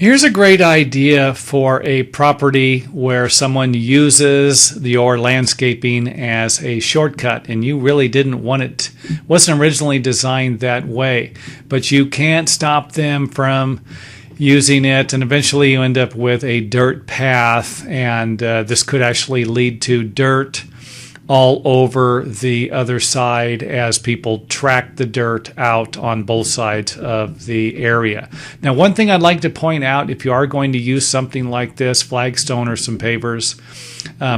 Here's a great idea for a property where someone uses your landscaping as a shortcut and you really didn't want it, wasn't originally designed that way, but you can't stop them from using it, and eventually you end up with a dirt path, and this could actually lead to dirt all over the other side as people track the dirt out on both sides of the area. Now, one thing I'd like to point out, if you are going to use something like this, flagstone or some pavers,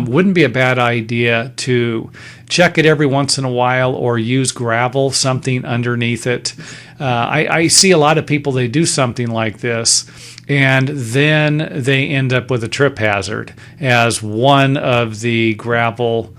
wouldn't be a bad idea to check it every once in a while or use gravel, something underneath it. I see a lot of people, they do something like this, and then they end up with a trip hazard as one of the gravel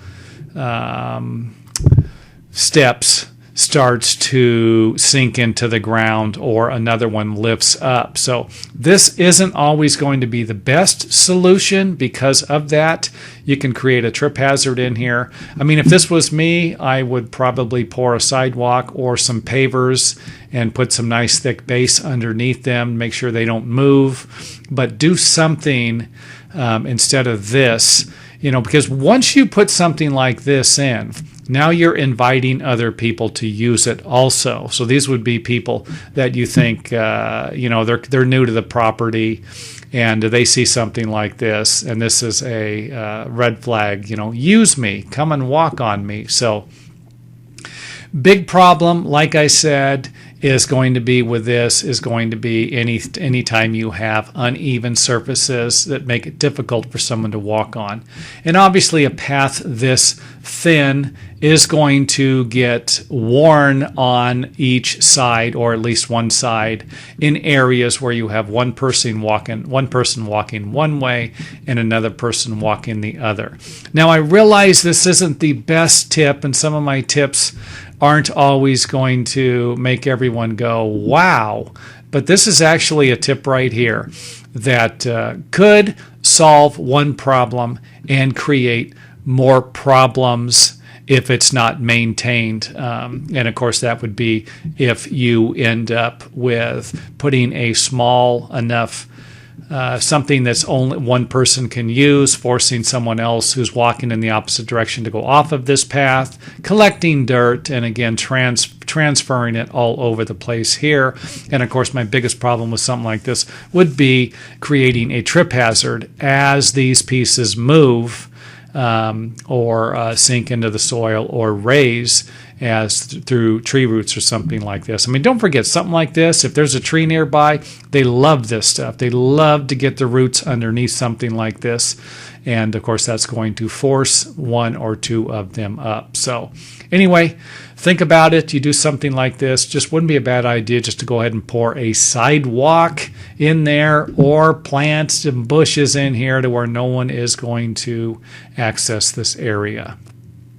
steps starts to sink into the ground or another one lifts up. So this isn't always going to be the best solution because of that. You can create a trip hazard in here. I mean, if this was me, I would probably pour a sidewalk or some pavers and put some nice thick base underneath them, make sure they don't move, but do something instead of this. You know, because once you put something like this in, now you're inviting other people to use it also. So these would be people that you think, they're new to the property and they see something like this, and this is a red flag, use me, come and walk on me. So big problem, like I said, is going to be with this is going to be anytime you have uneven surfaces that make it difficult for someone to walk on. And obviously a path this thin is going to get worn on each side, or at least one side, in areas where you have one person walking one way and another person walking the other. Now, I realize this isn't the best tip, and some of my tips aren't always going to make everyone go, wow. But this is actually a tip right here that could solve one problem and create more problems if it's not maintained. And of course, that would be if you end up with putting a small enough something that's only one person can use, forcing someone else who's walking in the opposite direction to go off of this path, collecting dirt, and again, transferring it all over the place here. And of course, my biggest problem with something like this would be creating a trip hazard as these pieces move or sink into the soil or raise as through tree roots or something like this. I mean, don't forget, something like this, if there's a tree nearby, they love this stuff. They love to get the roots underneath something like this. And of course, that's going to force one or two of them up. So anyway, think about it. You do something like this, just wouldn't be a bad idea just to go ahead and pour a sidewalk in there or plant some bushes in here to where no one is going to access this area.